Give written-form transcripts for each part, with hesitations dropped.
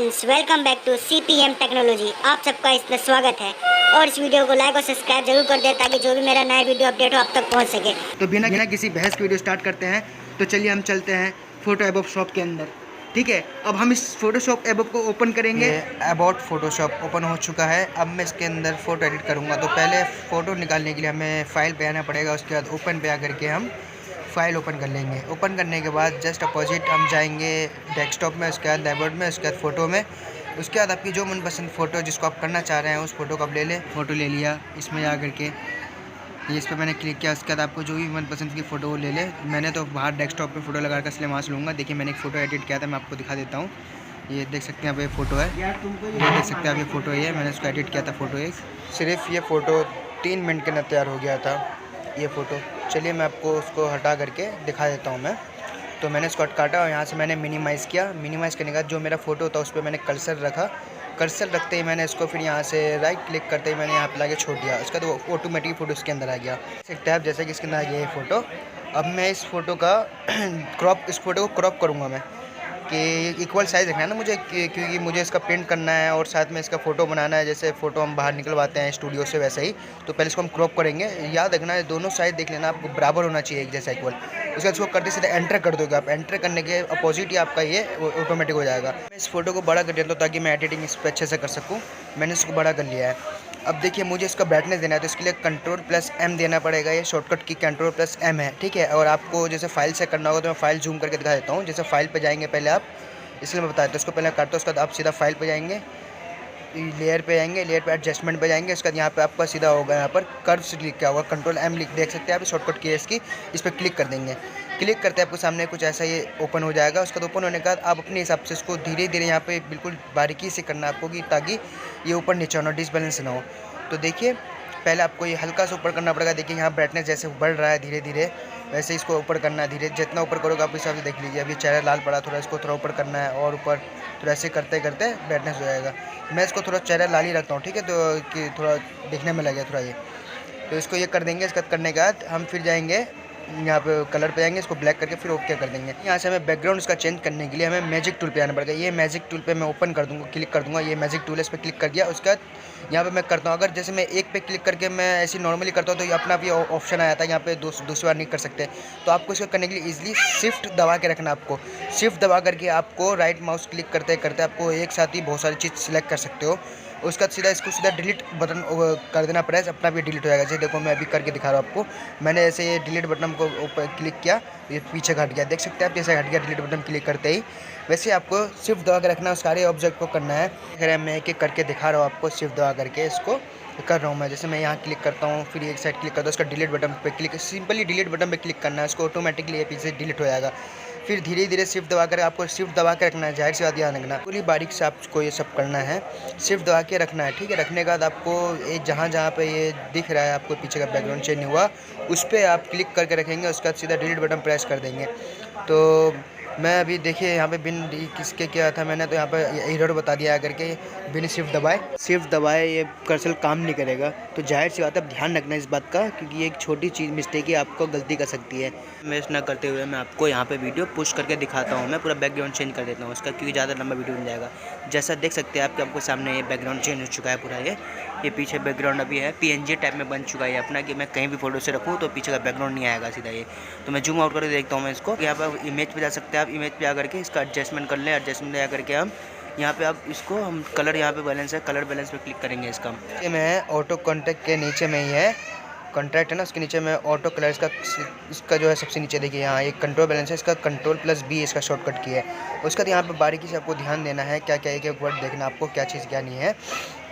Friends, welcome back to CPM technology. आप सबका इसमें स्वागत है और इस वीडियो को लाइक और सब्सक्राइब जरूर कर दें ताकि जो भी मेरा नया वीडियो अपडेट हो आप तक पहुंच सके। तो बिना किसी बहस की वीडियो स्टार्ट करते हैं। तो चलिए हम चलते हैं फोटो एबोप शॉप के अंदर। ठीक है, अब हम इस फोटोशॉप एबोप को ओपन करेंगे। अबाउट फोटोशॉप ओपन हो चुका है। अब मैं इसके अंदर फ़ोटो एडिट करूँगा। तो पहले फ़ोटो निकालने के लिए हमें फ़ाइल पे आना पड़ेगा। उसके बाद ओपन पे आकर के हम फाइल ओपन कर लेंगे। ओपन करने के बाद जस्ट अपोजिट हम जाएंगे डेस्कटॉप में, उसके बाद अबाउट में, उसके बाद फ़ोटो में। उसके बाद आपकी जो मनपसंद फ़ोटो जिसको आप करना चाह रहे हैं उस फ़ोटो को आप ले लें। फ़ोटो ले लिया, इसमें जा करके ये इस पर मैंने क्लिक किया। उसके बाद आपको जो भी मनपसंद की फ़ोटो वो ले लें। मैंने तो बाहर डेस्कटॉप पे फ़ोटो लगा कर इसलिए वहाँ से लूँगा। देखिए मैंने एक फ़ोटो एडिट किया था, मैं आपको दिखा देता हूँ। ये देख सकते हैं, आप ये फ़ोटो है, ये देख सकते हैं आप ये फ़ोटो है। मैंने इसको एडिट किया था फ़ोटो एक। सिर्फ ये फ़ोटो 3 मिनट के अंदर तैयार हो गया था ये फ़ोटो। चलिए मैं आपको उसको हटा करके दिखा देता हूँ मैं। तो मैंने इसको काटा और यहाँ से मैंने मिनिमाइज़ किया। मिनिमाइज़ करने के बाद जो मेरा फ़ोटो था उस पर मैंने कर्सर रखा। कर्सर रखते ही मैंने इसको फिर यहाँ से राइट क्लिक करते ही मैंने यहाँ पे लाके छोड़ दिया। उसका तो ऑटोमेटिक फ़ोटो इसके अंदर आ गया। देख सकते हैं आप जैसे कि इसके अंदर आ गया ये फ़ोटो। अब मैं इस फ़ोटो का इस फ़ोटो को क्रॉप करूँगा मैं कि इक्वल साइज़ रखना है ना मुझे, क्योंकि मुझे इसका प्रिंट करना है और साथ में इसका फ़ोटो बनाना है। जैसे फ़ोटो हम बाहर निकलवाते हैं स्टूडियो से वैसे ही। तो पहले इसको हम क्रॉप करेंगे। याद रखना है दोनों साइड देख लेना आपको बराबर होना चाहिए, एक जैसा इक्वल। उसके बाद इसको करते सीधे एंटर कर दोगे आप। एंटर करने के अपोजिट ही आपका ये ऑटोमेटिक हो जाएगा। मैं इस फ़ोटो को बड़ा कर देता हूँ ताकि मैं एडिटिंग इस पर अच्छे से कर सकूँ। मैंने इसको बड़ा कर लिया है। अब देखिए मुझे इसका ब्राइटनेस देना है तो इसके लिए Ctrl+M देना पड़ेगा। ये शॉर्टकट की Ctrl+M है, ठीक है। और आपको जैसे फाइल से करना होगा तो मैं फाइल जूम करके दिखा देता हूँ। जैसे फाइल पे जाएंगे पहले आप, इसलिए मैं बता देता हूँ। इसको पहले काटो, उसके बाद आप सीधा फाइल पे जाएंगे, लेयर पे जाएंगे, लेयर पे एडजस्टमेंट पे जाएंगे। उसके बाद यहाँ पे आपका सीधा होगा, यहाँ पर कर्व्स लिख क्या होगा, Ctrl+M लिख देख सकते हैं आप, शॉर्टकट की है इसकी। इस पर क्लिक कर देंगे। क्लिक करते आपको सामने कुछ ऐसा ये ओपन हो जाएगा। उसके बाद ओपन होने के बाद आप अपने हिसाब से इसको धीरे धीरे यहाँ पे बिल्कुल बारीकी से करना आपको, कि ताकि ये ऊपर नीचे होना, डिसबैलेंस ना हो। तो देखिए पहले आपको ये हल्का सा ऊपर करना पड़ेगा। देखिए यहाँ ब्राइटनेस जैसे बढ़ रहा है धीरे धीरे, वैसे इसको ऊपर करना है धीरे। जितना ऊपर करोगे आप हिसाब से देख लीजिए। अभी चेहरा लाल पड़ा, थोड़ा इसको थोड़ा ऊपर करना है और ऊपर, तो ऐसे करते करते ब्राइटनेस हो जाएगा। मैं इसको थोड़ा चेहरा लाल ही रखता हूँ, ठीक है, तो कि थोड़ा दिखने में लगे थोड़ा ये। तो इसको ये कर देंगे। इसका करने के बाद हम फिर जाएंगे यहाँ पे कलर पे जाएंगे, इसको ब्लैक करके फिर ओके कर देंगे। यहाँ से हमें बैकग्राउंड इसका चेंज करने के लिए हमें मैजिक टूल पे आना पड़ेगा। ये मैजिक टूल पे मैं ओपन कर दूँगा, क्लिक कर दूँगा। ये मैजिक टूल है, इस पर क्लिक कर दिया। उसके बाद यहाँ पे मैं करता हूँ, अगर जैसे मैं एक पे क्लिक करके मैं ऐसे नॉर्मली करता हूँ तो ये अपना भी ऑप्शन आया था यहाँ पे दूसरी बार नहीं कर सकते। तो आपको इसको करने के लिए ईजिली शिफ्ट दबा के रखना। आपको शिफ्ट दबा करके आपको राइट माउस क्लिक करते करते आपको एक साथ ही बहुत सारी चीज़ सिलेक्ट कर सकते हो। उसका सीधा इसको सीधा डिलीट बटन कर देना प्रेस, अपना भी डिलीट हो जाएगा। जैसे देखो मैं अभी करके दिखा रहा हूँ आपको। मैंने ऐसे ये डिलीट बटन को ऊपर क्लिक किया, ये पीछे हट गया, देख सकते हैं आप, जैसे हट गया डिलीट बटन क्लिक करते ही। वैसे आपको शिफ्ट दबा के रखना है, सारे ऑब्जेक्ट को करना है। अगर मैं एक एक करके दिखा रहा हूँ आपको, शिफ्ट दबा करके इसको कर रहा हूँ मैं। जैसे मैं यहाँ क्लिक करता हूँ, फिर एक साइड क्लिक करता हूँ, उसका डिलीट बटन पे क्लिक, सिंपली डिलीट बटन पे क्लिक करना है, उसको ऑटोमेटिकली ये पीछे डिलीट हो जाएगा। फिर धीरे धीरे शिफ्ट दबा कर आपको शिफ्ट दबा के रखना है। जाहिर सी बात ध्यान रखना, पूरी बारीक से आपको ये सब करना है, शिफ्ट दबा के रखना है, ठीक है। रखने के बाद आपको ये जहाँ जहाँ पे ये दिख रहा है आपको पीछे का बैकग्राउंड चेंज हुआ, उस पर आप क्लिक करके रखेंगे। उसके बाद सीधा डिलीट बटन प्रेस कर देंगे। तो मैं अभी देखिए यहाँ पे बिन किसके किया था मैंने, तो यहाँ पे एरर बता दिया करके बिन शिफ्ट दबाए ये कर्सर काम नहीं करेगा। तो जाहिर सी बात है, ध्यान रखना इस बात का, क्योंकि ये एक छोटी चीज़ मिस्टेक है, आपको गलती कर सकती है। वेस्ट ना करते हुए मैं आपको यहाँ पे वीडियो पुश करके दिखाता हूँ। मैं पूरा बैकग्राउंड चेंज कर देता हूँ उसका, क्योंकि ज़्यादा लंबा वीडियो बन जाएगा। जैसा देख सकते हैं आपके सामने ये बैकग्राउंड चेंज हो चुका है पूरा। ये पीछे बैकग्राउंड अभी है PNG टाइप में बन चुका है अपना, कि मैं कहीं भी फोटो से रखूँ तो पीछे का बैकग्राउंड नहीं आएगा सीधा ये। तो मैं जूम आउट करके देखता हूँ मैं इसको। यहाँ पर इमेज पे जा सकते हैं आप, इमेज पे आकर के इसका एडजस्टमेंट कर लें। एडजस्टमेंट आकर के हम यहाँ पे आप इसको हम कलर, यहाँ पे बैलेंस है, कलर बैलेंस पे क्लिक करेंगे इसका। ये मैं ऑटो कॉन्टैक्ट के नीचे में ही है, कॉन्ट्रैक्ट है ना, उसके नीचे में ऑटो कलर इसका जो है सबसे नीचे देखिए, यहाँ एक कंट्रोल बैलेंस है, इसका Ctrl+B इसका शॉर्टकट की है। उसके बाद यहाँ पे बारीकी से आपको ध्यान देना है, क्या क्या एक एक वर्ड देखना आपको, क्या चीज़ क्या नहीं है।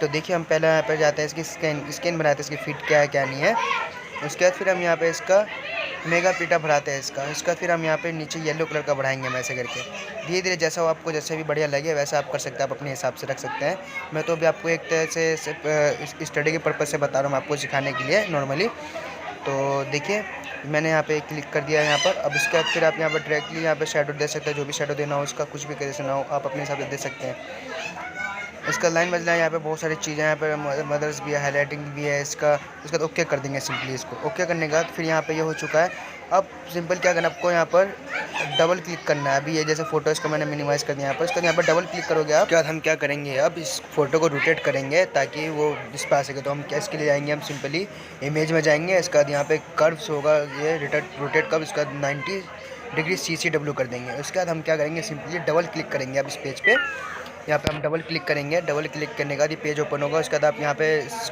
तो देखिए हम पहले यहाँ पर जाते हैं, इसकी स्कैन बनाते हैं, इसकी फिट क्या है क्या नहीं है। उसके बाद फिर हम यहाँ पे इसका मेगा पीटा बढ़ाते हैं इसका फिर हम यहाँ पे नीचे येलो कलर का बढ़ाएंगे। मैं ऐसे करके धीरे धीरे जैसा आपको जैसे भी बढ़िया लगे वैसा आप कर सकते हैं, आप अपने हिसाब से रख सकते हैं। मैं तो अभी आपको एक तरह से स्टडी के पर्पज़ से बता रहा हूँ, आपको सिखाने के लिए नॉर्मली। तो देखिए मैंने यहाँ पे क्लिक कर दिया यहाँ पर। अब इसके बाद फिर आप यहाँ पर डायरेक्टली यहाँ पे शैडो दे सकते हैं, जो भी शैडो देना हो उसका, कुछ भी कैसे ना हो आप अपने हिसाब से दे सकते हैं। इसका लाइन बजना है, यहाँ पे बहुत सारी चीज़ें, यहाँ पे मदर्स भी है, हाईलाइटिंग भी है इसका। उसके बाद ओके कर देंगे सिंपली इसको। ओके करने के बाद फिर यहाँ पे ये हो चुका है। अब सिंपल क्या करना है आपको, यहाँ पर डबल क्लिक करना है। अभी ये जैसे फोटो इसको मैंने मिनिमाइज़ कर दिया यहाँ पर, इसको यहाँ पर डबल क्लिक करोगे आप। उसके बाद हम क्या करेंगे, अब इस फोटो को रोटेट करेंगे ताकि वो इस पर आ सके। तो हम क्या इसके लिए जाएंगे, हम सिंपली इमेज में जाएंगे। इसके बाद यहाँ पे कर्व्स होगा, ये रोटेट कर्व, इसका 90 डिग्री CCW कर देंगे। उसके बाद हम क्या करेंगे, सिंपली डबल क्लिक करेंगे अब इस पेज पे। यहाँ पे हम डबल क्लिक करेंगे। डबल क्लिक करने के बाद ये पेज ओपन होगा। उसके बाद आप यहाँ पे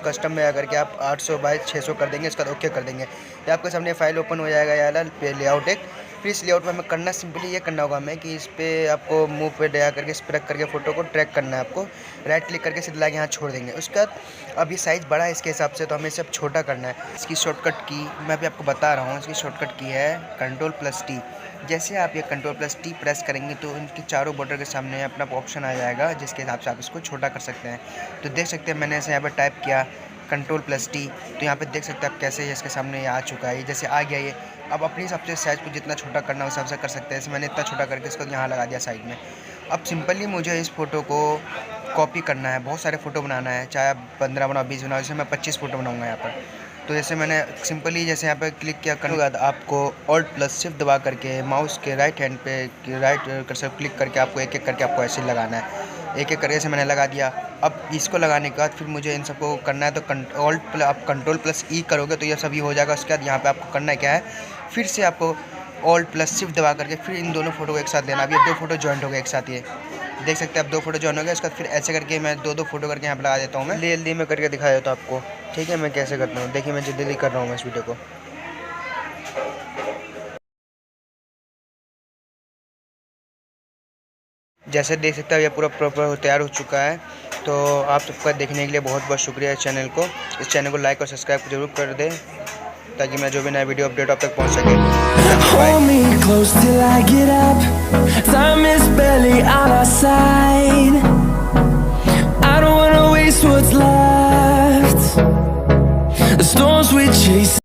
कस्टम में आकर के आप 800 बाई 600 कर देंगे। इसके बाद ओके कर देंगे। ये आपके सामने फाइल ओपन हो जाएगा यार लेआउट एक। फिर इस लेआउट में हमें करना सिंपली ये करना होगा हमें कि इस पर आपको मूव पे डया करके इस पर रख करके फ़ोटो को ट्रैक करना है आपको। राइट क्लिक करके सीधा लाके यहाँ छोड़ देंगे। उसके बाद अब ये साइज़ बड़ा है इसके हिसाब से, तो हमें इसे अब छोटा करना है। इसकी शॉर्टकट की मैं अभी आपको बता रहा हूँ। इसकी शॉर्टकट की है Ctrl+T। जैसे आप ये Ctrl+T प्रेस करेंगे तो इनके चारों बॉर्डर के सामने अपना ऑप्शन आ जाएगा, जिसके हिसाब से आप इसको छोटा कर सकते हैं। तो देख सकते हैं मैंने इसे यहाँ पर टाइप किया Ctrl+T, तो यहाँ पे देख सकते हैं आप कैसे इसके सामने ये आ चुका है। जैसे आ गया ये, अब अपने हिसाब से साइज़ को जितना छोटा करना है उस हिसाब से कर सकते हैं। जैसे मैंने इतना छोटा करके इसको यहाँ लगा दिया साइड में। अब सिंपली मुझे इस फ़ोटो को कॉपी करना है, बहुत सारे फ़ोटो बनाना है, चाहे आप 15 बनाओ 20 बनाओ। जैसे मैं 25 फ़ोटो बनाऊँगा यहाँ पर। तो जैसे मैंने सिंपली जैसे यहाँ पे क्लिक किया करने के बाद आपको Alt+Shift दबा करके माउस के राइट हैंड पे राइट कर्सर क्लिक करके आपको एक एक करके आपको ऐसे लगाना है। एक एक करके से मैंने लगा दिया। अब इसको लगाने के बाद फिर मुझे इन सबको करना है, तो आप Ctrl+E करोगे तो ये सभी हो जाएगा। उसके बाद यहाँ पे आपको करना है क्या है, फिर से आपको Alt+Shift दबा करके फिर इन दोनों फोटो को एक साथ लेना। अब ये 2 फोटो जॉइंट हो गए एक साथ, ये देख सकते हैं आप 2 फोटो जॉइन हो गए। उसके बाद फिर ऐसे करके मैं 2-2 फोटो करके यहाँ पर लगा देता हूँ। मैं जल्दी में करके दिखा देता हूँ आपको, ठीक है, मैं कैसे करता हूँ। देखिए मैं जल्दी कर रहा हूँ मैं इस वीडियो को। जैसे देख सकते हैं ये पूरा प्रॉपर तैयार हो चुका है। तो आप सबका देखने के लिए बहुत बहुत शुक्रिया। इस चैनल को लाइक और सब्सक्राइब जरूर कर दें ताकि मैं जो भी नया वीडियो अपडेट आप तक पहुंच सके। Hold me close till I get up. Time is barely on our side. I don't wanna waste what's left. The storms we chase